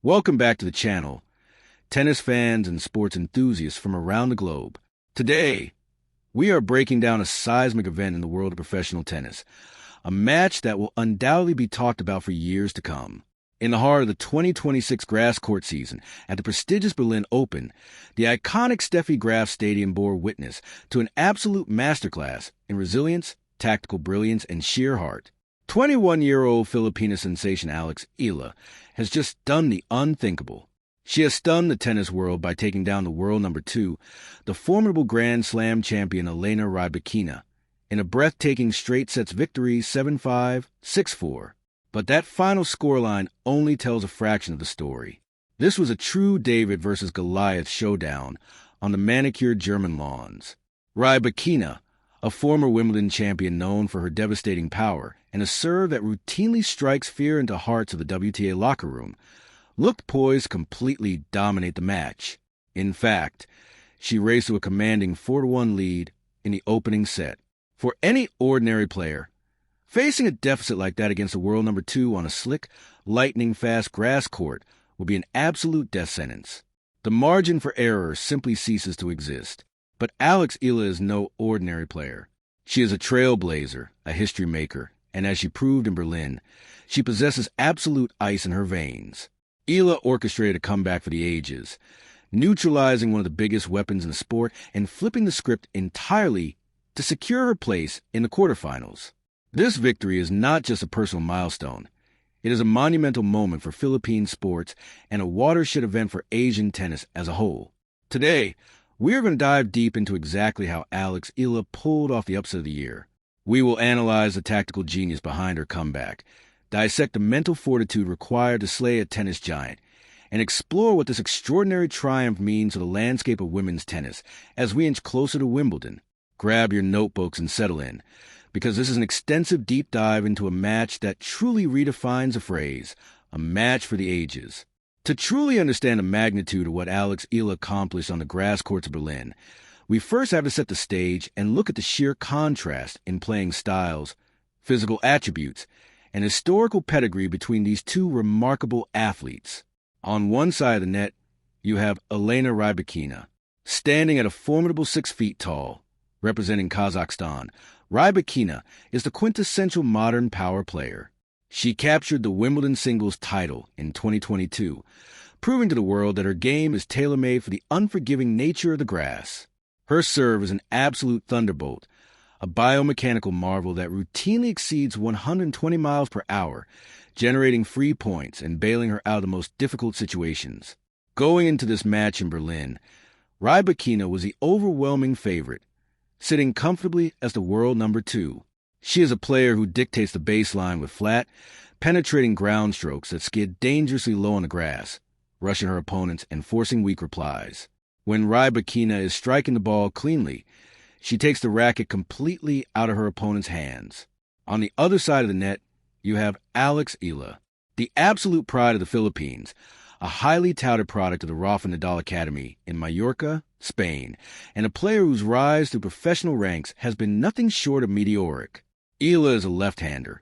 Welcome back to the channel, tennis fans and sports enthusiasts from around the globe. Today, we are breaking down a seismic event in the world of professional tennis, a match that will undoubtedly be talked about for years to come. In the heart of the 2026 grass court season at the prestigious Berlin Open, the iconic Steffi Graf Stadium bore witness to an absolute masterclass in resilience, tactical brilliance, and sheer heart. 21-year-old Filipina sensation Alex Eala has just done the unthinkable. She has stunned the tennis world by taking down the world number 2, the formidable Grand Slam champion Elena Rybakina, in a breathtaking straight sets victory 7-5, 6-4. But that final scoreline only tells a fraction of the story. This was a true David versus Goliath showdown on the manicured German lawns. Rybakina, a former Wimbledon champion known for her devastating power and a serve that routinely strikes fear into hearts of the WTA locker room, looked poised to completely dominate the match. In fact, she raced to a commanding 4-1 lead in the opening set. For any ordinary player, facing a deficit like that against the world number 2 on a slick, lightning-fast grass court would be an absolute death sentence. The margin for error simply ceases to exist. But Alex Eala is no ordinary player. She is a trailblazer, a history maker, and as she proved in Berlin, she possesses absolute ice in her veins. Eala orchestrated a comeback for the ages, neutralizing one of the biggest weapons in the sport and flipping the script entirely to secure her place in the quarterfinals. This victory is not just a personal milestone. It is a monumental moment for Philippine sports and a watershed event for Asian tennis as a whole. Today, we are going to dive deep into exactly how Alex Eala pulled off the upset of the year. We will analyze the tactical genius behind her comeback, dissect the mental fortitude required to slay a tennis giant, and explore what this extraordinary triumph means to the landscape of women's tennis as we inch closer to Wimbledon. Grab your notebooks and settle in, because this is an extensive deep dive into a match that truly redefines the phrase, a match for the ages. To truly understand the magnitude of what Alex Eala accomplished on the grass courts of Berlin, we first have to set the stage and look at the sheer contrast in playing styles, physical attributes, and historical pedigree between these two remarkable athletes. On one side of the net, you have Elena Rybakina, standing at a formidable 6 feet tall, representing Kazakhstan. Rybakina is the quintessential modern power player. She captured the Wimbledon singles title in 2022, proving to the world that her game is tailor-made for the unforgiving nature of the grass. Her serve is an absolute thunderbolt, a biomechanical marvel that routinely exceeds 120 miles per hour, generating free points and bailing her out of the most difficult situations. Going into this match in Berlin, Rybakina was the overwhelming favorite, sitting comfortably as the world number 2. She is a player who dictates the baseline with flat, penetrating ground strokes that skid dangerously low on the grass, rushing her opponents and forcing weak replies. When Rybakina is striking the ball cleanly, she takes the racket completely out of her opponent's hands. On the other side of the net, you have Alex Eala, the absolute pride of the Philippines, a highly touted product of the Rafa Nadal Academy in Mallorca, Spain, and a player whose rise through professional ranks has been nothing short of meteoric. Eala is a left-hander,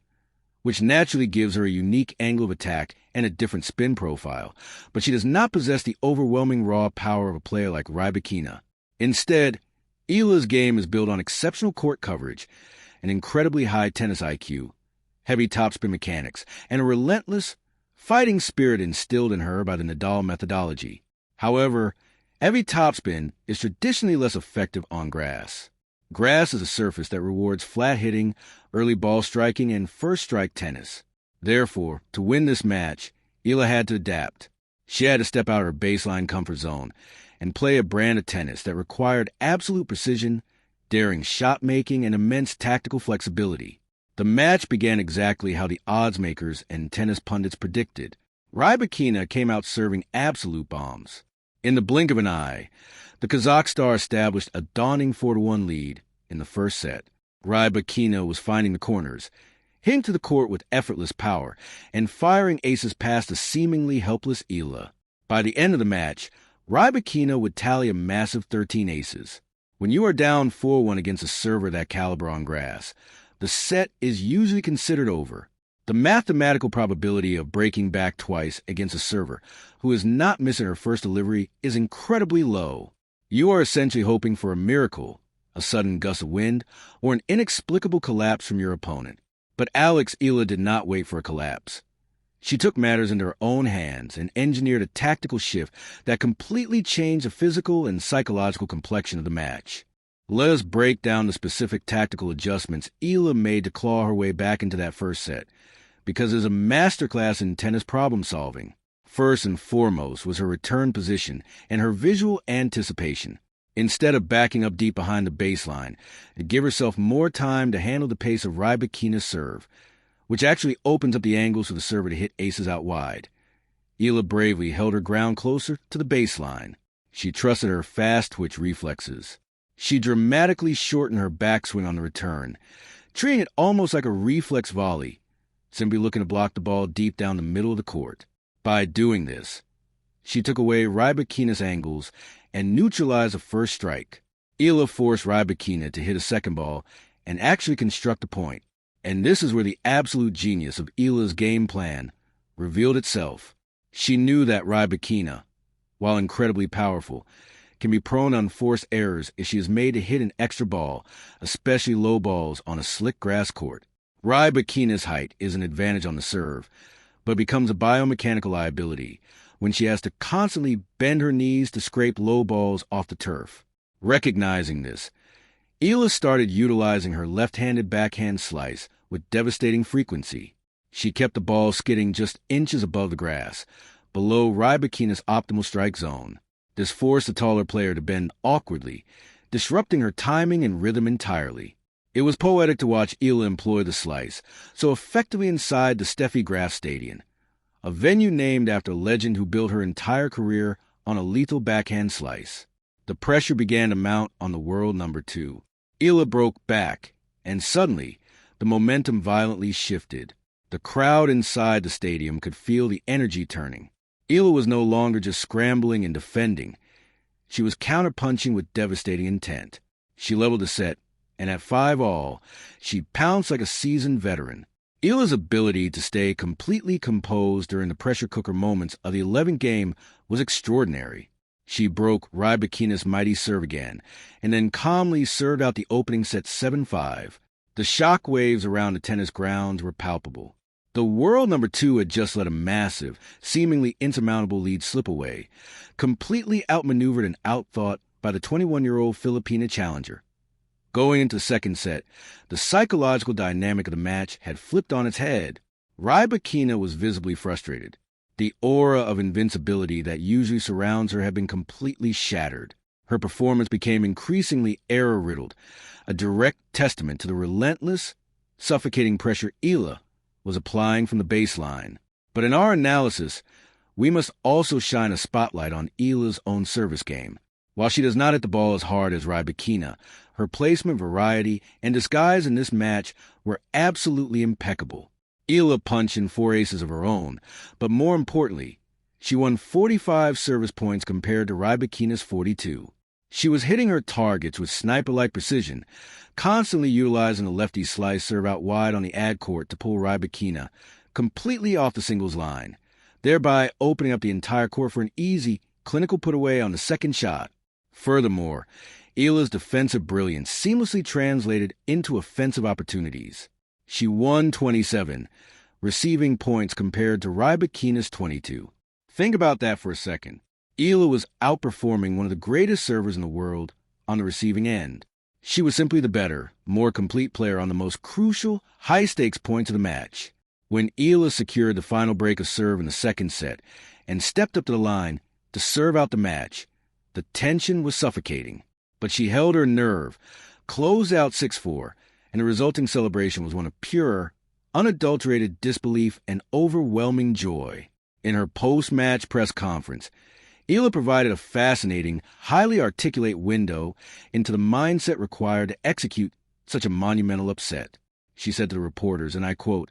which naturally gives her a unique angle of attack and a different spin profile, but she does not possess the overwhelming raw power of a player like Rybakina. Instead, Eala's game is built on exceptional court coverage, an incredibly high tennis IQ, heavy topspin mechanics, and a relentless, fighting spirit instilled in her by the Nadal methodology. However, heavy topspin is traditionally less effective on grass. Grass is a surface that rewards flat hitting, early ball striking, and first strike tennis. Therefore, to win this match, Eala had to adapt. She had to step out of her baseline comfort zone and play a brand of tennis that required absolute precision, daring shot making, and immense tactical flexibility. The match began exactly how the odds makers and tennis pundits predicted. Rybakina came out serving absolute bombs. In the blink of an eye, the Kazakh star established a daunting 4-1 lead in the first set. Rybakina was finding the corners, hitting to the court with effortless power, and firing aces past the seemingly helpless Eala. By the end of the match, Rybakina would tally a massive 13 aces. When you are down 4-1 against a server of that caliber on grass, the set is usually considered over. The mathematical probability of breaking back twice against a server who is not missing her first delivery is incredibly low. You are essentially hoping for a miracle, a sudden gust of wind, or an inexplicable collapse from your opponent. But Eala did not wait for a collapse. She took matters into her own hands and engineered a tactical shift that completely changed the physical and psychological complexion of the match. Let us break down the specific tactical adjustments Eala made to claw her way back into that first set, because it is a masterclass in tennis problem-solving. First and foremost was her return position and her visual anticipation. Instead of backing up deep behind the baseline, to give herself more time to handle the pace of Rybakina's serve, which actually opens up the angles for the server to hit aces out wide. Eala bravely held her ground closer to the baseline. She trusted her fast twitch reflexes. She dramatically shortened her backswing on the return, treating it almost like a reflex volley, simply looking to block the ball deep down the middle of the court. By doing this, she took away Rybakina's angles and neutralized the first strike. Eala forced Rybakina to hit a second ball and actually construct a point. And this is where the absolute genius of Eala's game plan revealed itself. She knew that Rybakina, while incredibly powerful, can be prone to unforced errors if she is made to hit an extra ball, especially low balls on a slick grass court. Rybakina's height is an advantage on the serve, but becomes a biomechanical liability when she has to constantly bend her knees to scrape low balls off the turf. Recognizing this, Eala started utilizing her left-handed backhand slice with devastating frequency. She kept the ball skidding just inches above the grass, below Rybakina's optimal strike zone. This forced the taller player to bend awkwardly, disrupting her timing and rhythm entirely. It was poetic to watch Eala employ the slice so effectively inside the Steffi Graf Stadion, a venue named after a legend who built her entire career on a lethal backhand slice. The pressure began to mount on the world number 2. Eala broke back, and suddenly, the momentum violently shifted. The crowd inside the stadium could feel the energy turning. Eala was no longer just scrambling and defending. She was counterpunching with devastating intent. She leveled the set, and at 5-all, she pounced like a seasoned veteran. Eala's ability to stay completely composed during the pressure cooker moments of the 11th game was extraordinary. She broke Rybakina's mighty serve again, and then calmly served out the opening set 7-5. The shock waves around the tennis grounds were palpable. The world number 2 had just let a massive, seemingly insurmountable lead slip away, completely outmaneuvered and outthought by the 21-year-old Filipina challenger. Going into the second set, the psychological dynamic of the match had flipped on its head. Rybakina was visibly frustrated. The aura of invincibility that usually surrounds her had been completely shattered. Her performance became increasingly error-riddled, a direct testament to the relentless, suffocating pressure Eala was applying from the baseline. But in our analysis, we must also shine a spotlight on Eala's own service game. While she does not hit the ball as hard as Rybakina, her placement, variety, and disguise in this match were absolutely impeccable. Eala punched in 4 aces of her own, but more importantly, she won 45 service points compared to Rybakina's 42. She was hitting her targets with sniper-like precision, constantly utilizing the lefty slice serve out wide on the ad court to pull Rybakina completely off the singles line, thereby opening up the entire court for an easy, clinical put-away on the second shot. Furthermore, Eala's defensive brilliance seamlessly translated into offensive opportunities. She won 27, receiving points compared to Rybakina's 22. Think about that for a second. Eala was outperforming one of the greatest servers in the world on the receiving end. She was simply the better, more complete player on the most crucial, high-stakes points of the match. When Eala secured the final break of serve in the second set and stepped up to the line to serve out the match, the tension was suffocating. But she held her nerve, closed out 6-4, and the resulting celebration was one of pure, unadulterated disbelief and overwhelming joy. In her post-match press conference, Eala provided a fascinating, highly articulate window into the mindset required to execute such a monumental upset. She said to the reporters, and I quote,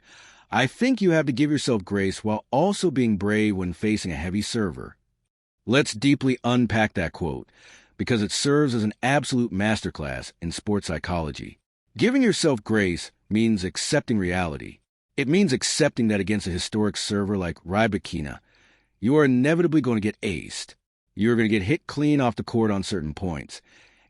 "I think you have to give yourself grace while also being brave when facing a heavy server." Let's deeply unpack that quote, because it serves as an absolute masterclass in sports psychology. Giving yourself grace means accepting reality. It means accepting that against a historic server like Rybakina, you are inevitably going to get aced. You're going to get hit clean off the court on certain points,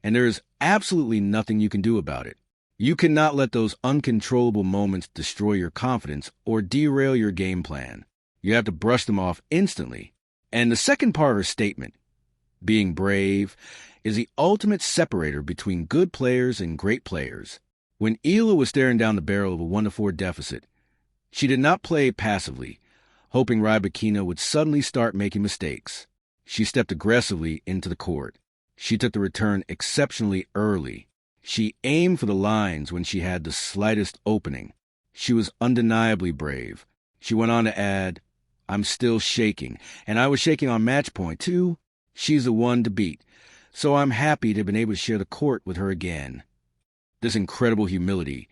and there is absolutely nothing you can do about it. You cannot let those uncontrollable moments destroy your confidence or derail your game plan. You have to brush them off instantly. And the second part of her statement, being brave, is the ultimate separator between good players and great players. When Eala was staring down the barrel of a 1-4 deficit, she did not play passively, hoping Rybakina would suddenly start making mistakes. She stepped aggressively into the court. She took the return exceptionally early. She aimed for the lines when she had the slightest opening. She was undeniably brave. She went on to add, "I'm still shaking, and I was shaking on match point, too. She's the one to beat, so I'm happy to have been able to share the court with her again." This incredible humility,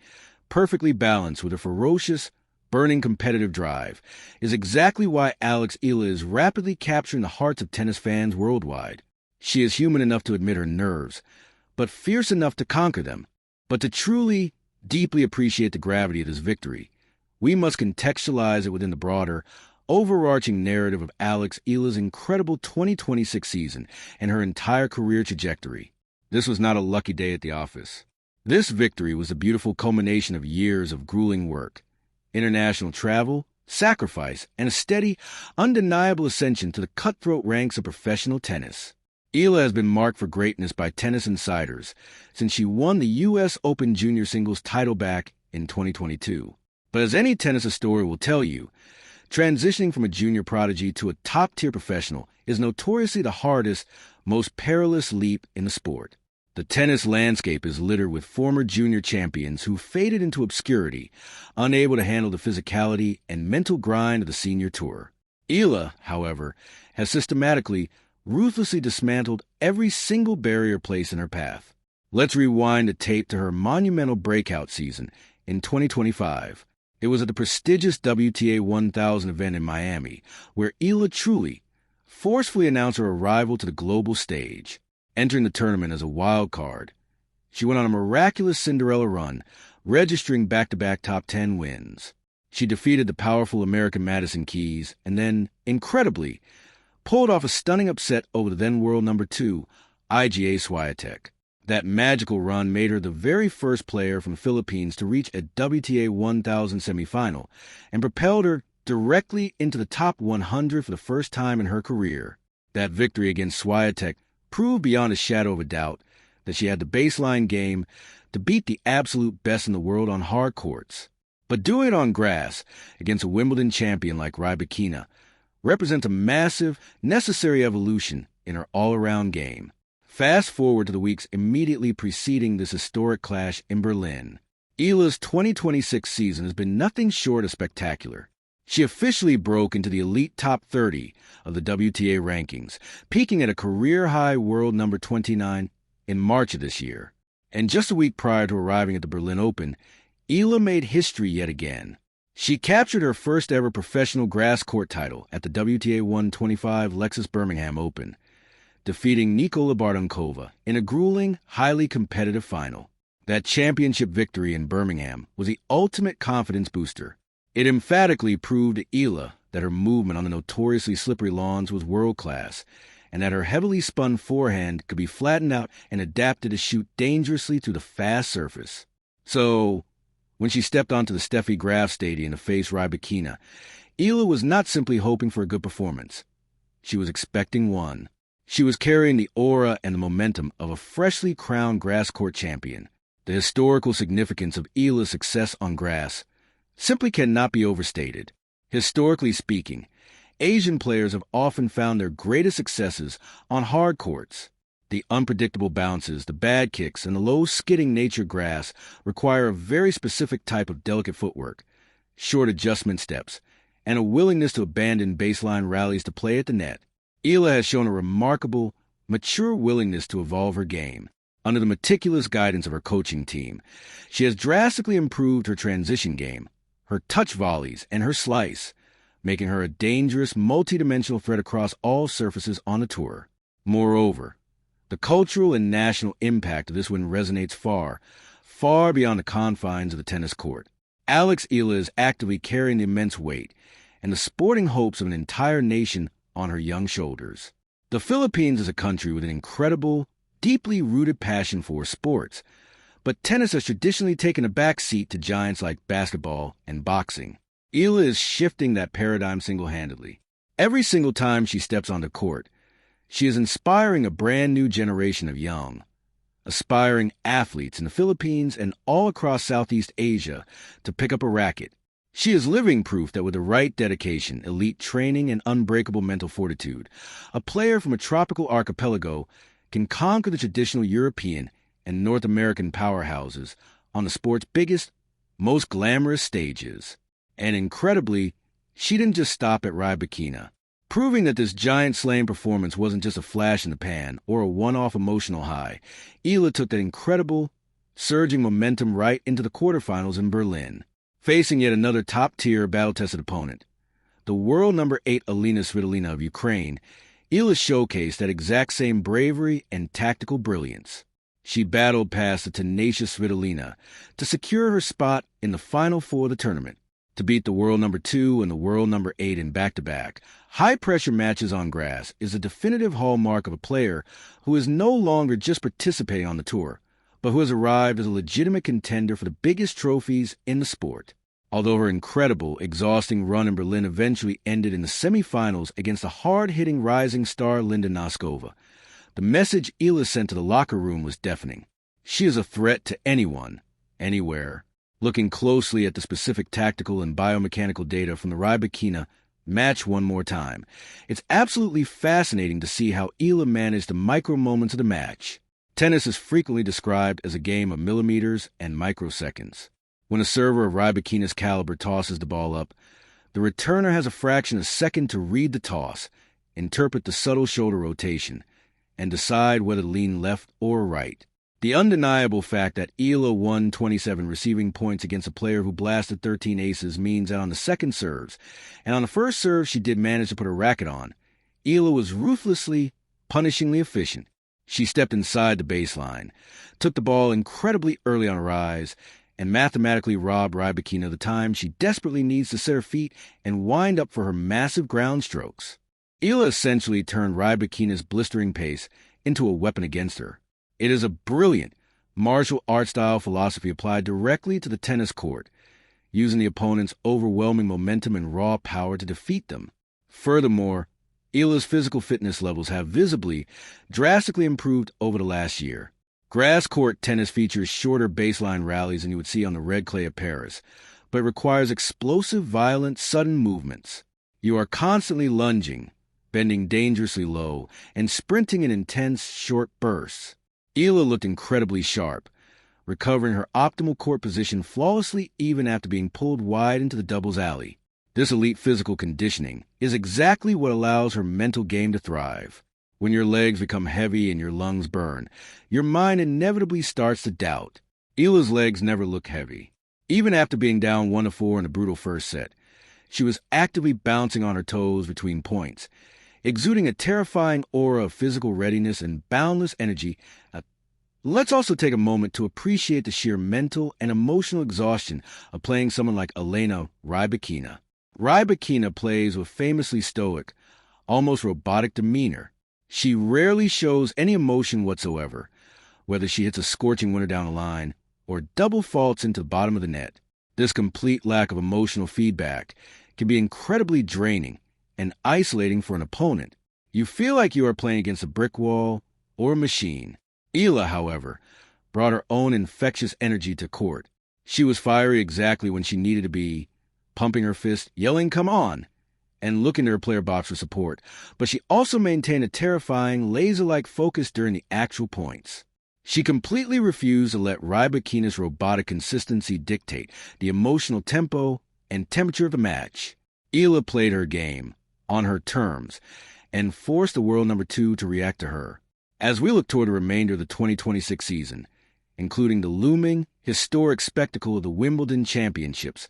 perfectly balanced with a ferocious, burning competitive drive, is exactly why Alex Eala is rapidly capturing the hearts of tennis fans worldwide. She is human enough to admit her nerves, but fierce enough to conquer them. But to truly, deeply appreciate the gravity of this victory, we must contextualize it within the broader, overarching narrative of Alex Eala's incredible 2026 season and her entire career trajectory. This was not a lucky day at the office. This victory was a beautiful culmination of years of grueling work, international travel, sacrifice, and a steady, undeniable ascension to the cutthroat ranks of professional tennis. Eala has been marked for greatness by tennis insiders since she won the U.S. Open Junior Singles title back in 2022. But as any tennis historian will tell you, transitioning from a junior prodigy to a top-tier professional is notoriously the hardest, most perilous leap in the sport. The tennis landscape is littered with former junior champions who faded into obscurity, unable to handle the physicality and mental grind of the senior tour. Eala, however, has systematically, ruthlessly dismantled every single barrier placed in her path. Let's rewind the tape to her monumental breakout season in 2025. It was at the prestigious WTA 1000 event in Miami, where Eala truly, forcefully announced her arrival to the global stage. Entering the tournament as a wild card, she went on a miraculous Cinderella run, registering back-to-back top 10 wins. She defeated the powerful American Madison Keys and then, incredibly, pulled off a stunning upset over the then world number 2, IGA Swiatek. That magical run made her the very first player from the Philippines to reach a WTA 1000 semifinal and propelled her directly into the top 100 for the first time in her career. That victory against Swiatek proved beyond a shadow of a doubt that she had the baseline game to beat the absolute best in the world on hard courts. But doing it on grass against a Wimbledon champion like Rybakina represents a massive, necessary evolution in her all-around game. Fast forward to the weeks immediately preceding this historic clash in Berlin. Eala's 2026 season has been nothing short of spectacular. She officially broke into the elite top 30 of the WTA rankings, peaking at a career-high world number 29 in March of this year. And just a week prior to arriving at the Berlin Open, Eala made history yet again. She captured her first-ever professional grass court title at the WTA 125 Lexus Birmingham Open, defeating Nikola Bardonkova in a grueling, highly competitive final. That championship victory in Birmingham was the ultimate confidence booster. It emphatically proved to Eala that her movement on the notoriously slippery lawns was world-class, and that her heavily spun forehand could be flattened out and adapted to shoot dangerously through the fast surface. So, when she stepped onto the Steffi Graf Stadium to face Rybakina, Eala was not simply hoping for a good performance. She was expecting one. She was carrying the aura and the momentum of a freshly crowned grass court champion. The historical significance of Eala's success on grass simply cannot be overstated. Historically speaking, Asian players have often found their greatest successes on hard courts. The unpredictable bounces, the bad kicks, and the low skidding nature grass require a very specific type of delicate footwork, short adjustment steps, and a willingness to abandon baseline rallies to play at the net. Eala has shown a remarkable, mature willingness to evolve her game. Under the meticulous guidance of her coaching team, she has drastically improved her transition game, her touch volleys, and her slice, making her a dangerous, multidimensional threat across all surfaces on the tour. Moreover, the cultural and national impact of this win resonates far, far beyond the confines of the tennis court. Alex Eala is actively carrying the immense weight and the sporting hopes of an entire nation on her young shoulders. The Philippines is a country with an incredible, deeply rooted passion for sports, but tennis has traditionally taken a back seat to giants like basketball and boxing. Eala is shifting that paradigm single-handedly. Every single time she steps onto court, she is inspiring a brand new generation of young, aspiring athletes in the Philippines and all across Southeast Asia to pick up a racket. She is living proof that with the right dedication, elite training, and unbreakable mental fortitude, a player from a tropical archipelago can conquer the traditional European and North American powerhouses on the sport's biggest, most glamorous stages. And incredibly, she didn't just stop at Rybakina. Proving that this giant-slaying performance wasn't just a flash in the pan or a one-off emotional high, Eala took that incredible, surging momentum right into the quarterfinals in Berlin, facing yet another top-tier battle-tested opponent. The world number 8 Eala Svitolina of Ukraine, Eala showcased that exact same bravery and tactical brilliance. She battled past the tenacious Svitolina to secure her spot in the Final Four of the tournament, to beat the world number 2 and the world number 8 in back-to-back. High-pressure matches on grass is a definitive hallmark of a player who is no longer just participating on the tour, but who has arrived as a legitimate contender for the biggest trophies in the sport. Although her incredible, exhausting run in Berlin eventually ended in the semifinals against the hard-hitting rising star Linda Noskova, the message Eala sent to the locker room was deafening. She is a threat to anyone, anywhere. Looking closely at the specific tactical and biomechanical data from the Rybakina match one more time, it's absolutely fascinating to see how Eala managed the micro moments of the match. Tennis is frequently described as a game of millimeters and microseconds. When a server of Rybakina's caliber tosses the ball up, the returner has a fraction of a second to read the toss, interpret the subtle shoulder rotation, and decide whether to lean left or right. The undeniable fact that Eala won 27 receiving points against a player who blasted 13 aces means that on the second serves, and on the first serve she did manage to put her racket on, Eala was ruthlessly, punishingly efficient. She stepped inside the baseline, took the ball incredibly early on a rise, and mathematically robbed Rybakina the time she desperately needs to set her feet and wind up for her massive ground strokes. Eala essentially turned Rybakina's blistering pace into a weapon against her. It is a brilliant martial art-style philosophy applied directly to the tennis court, using the opponent's overwhelming momentum and raw power to defeat them. Furthermore, Eala's physical fitness levels have visibly, drastically improved over the last year. Grass court tennis features shorter baseline rallies than you would see on the red clay of Paris, but it requires explosive, violent, sudden movements. You are constantly lunging, bending dangerously low, and sprinting in intense, short bursts. Eala looked incredibly sharp, recovering her optimal court position flawlessly even after being pulled wide into the doubles alley. This elite physical conditioning is exactly what allows her mental game to thrive. When your legs become heavy and your lungs burn, your mind inevitably starts to doubt. Eala's legs never look heavy. Even after being down 1-4 in a brutal first set, she was actively bouncing on her toes between points, exuding a terrifying aura of physical readiness and boundless energy. Let's also take a moment to appreciate the sheer mental and emotional exhaustion of playing someone like Elena Rybakina. Rybakina plays with famously stoic, almost robotic demeanor. She rarely shows any emotion whatsoever, whether she hits a scorching winner down the line or double faults into the bottom of the net. This complete lack of emotional feedback can be incredibly draining and isolating for an opponent. You feel like you are playing against a brick wall or a machine. Eala, however, brought her own infectious energy to court. She was fiery exactly when she needed to be, pumping her fist, yelling, "Come on!" and looking to her player box for support, but she also maintained a terrifying, laser-like focus during the actual points. She completely refused to let Rybakina's robotic consistency dictate the emotional tempo and temperature of the match. Eala played her game, on her terms, and forced the world number 2 to react to her. As we look toward the remainder of the 2026 season, including the looming, historic spectacle of the Wimbledon Championships,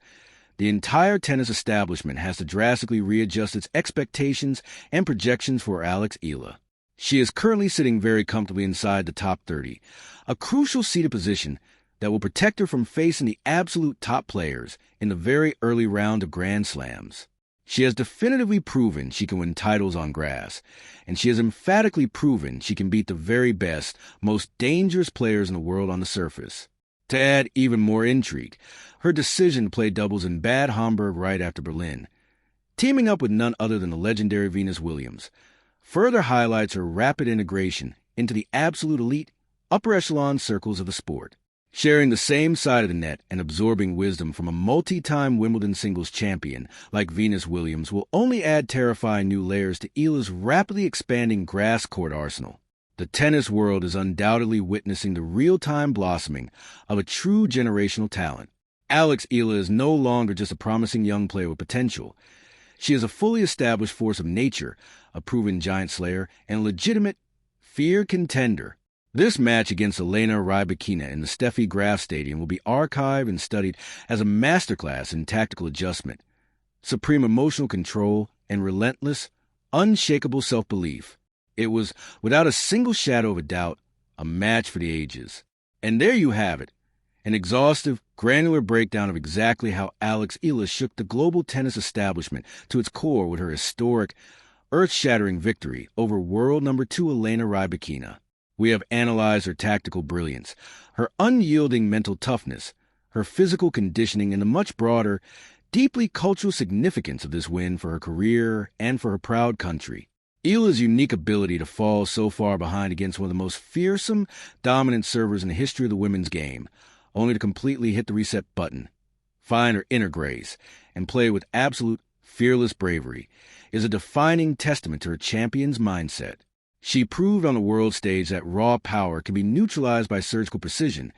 the entire tennis establishment has to drastically readjust its expectations and projections for Alex Eala. She is currently sitting very comfortably inside the top 30, a crucial seated position that will protect her from facing the absolute top players in the very early round of Grand Slams. She has definitively proven she can win titles on grass, and she has emphatically proven she can beat the very best, most dangerous players in the world on the surface. To add even more intrigue, her decision to play doubles in Bad Homburg right after Berlin, teaming up with none other than the legendary Venus Williams, further highlights her rapid integration into the absolute elite, upper echelon circles of the sport. Sharing the same side of the net and absorbing wisdom from a multi-time Wimbledon singles champion like Venus Williams will only add terrifying new layers to Eala's rapidly expanding grass court arsenal. The tennis world is undoubtedly witnessing the real-time blossoming of a true generational talent. Alex Eala is no longer just a promising young player with potential. She is a fully established force of nature, a proven giant slayer, and a legitimate feared contender. This match against Elena Rybakina in the Steffi Graf Stadium will be archived and studied as a masterclass in tactical adjustment, supreme emotional control, and relentless, unshakable self-belief. It was, without a single shadow of a doubt, a match for the ages. And there you have it, an exhaustive, granular breakdown of exactly how Alex Eala shook the global tennis establishment to its core with her historic, earth-shattering victory over world number 2 Elena Rybakina. We have analyzed her tactical brilliance, her unyielding mental toughness, her physical conditioning, and the much broader, deeply cultural significance of this win for her career and for her proud country. Eala's unique ability to fall so far behind against one of the most fearsome, dominant servers in the history of the women's game, only to completely hit the reset button, find her inner grace, and play with absolute, fearless bravery, is a defining testament to her champion's mindset. She proved on the world stage that raw power can be neutralized by surgical precision,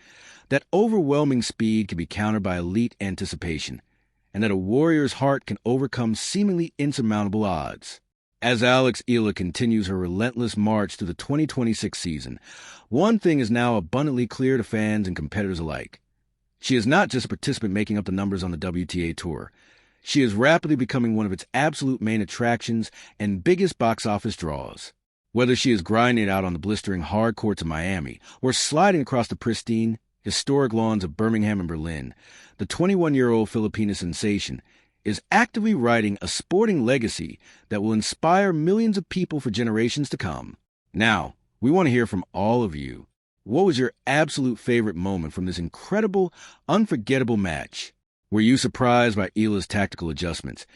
that overwhelming speed can be countered by elite anticipation, and that a warrior's heart can overcome seemingly insurmountable odds. As Alex Eala continues her relentless march through the 2026 season, one thing is now abundantly clear to fans and competitors alike. She is not just a participant making up the numbers on the WTA Tour. She is rapidly becoming one of its absolute main attractions and biggest box office draws. Whether she is grinding it out on the blistering hard courts of Miami or sliding across the pristine, historic lawns of Birmingham and Berlin, the 21-year-old Filipina sensation is actively writing a sporting legacy that will inspire millions of people for generations to come. Now, we want to hear from all of you. What was your absolute favorite moment from this incredible, unforgettable match? Were you surprised by Eala's tactical adjustments?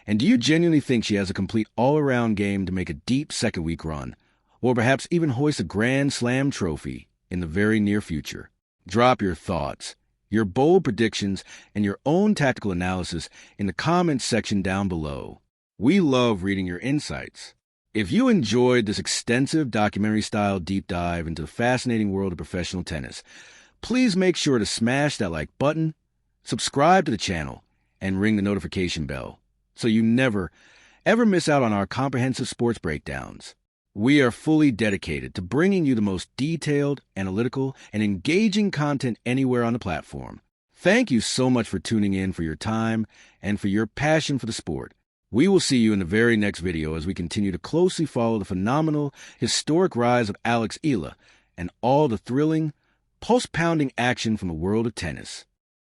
And do you genuinely think she has a complete all-around game to make a deep second-week run, or perhaps even hoist a Grand Slam trophy in the very near future? Drop your thoughts, your bold predictions, and your own tactical analysis in the comments section down below. We love reading your insights. If you enjoyed this extensive documentary-style deep dive into the fascinating world of professional tennis, please make sure to smash that like button, subscribe to the channel, and ring the notification bell so you never, ever miss out on our comprehensive sports breakdowns. We are fully dedicated to bringing you the most detailed, analytical, and engaging content anywhere on the platform. Thank you so much for tuning in, for your time, and for your passion for the sport. We will see you in the very next video as we continue to closely follow the phenomenal, historic rise of Alex Eala and all the thrilling, pulse-pounding action from the world of tennis.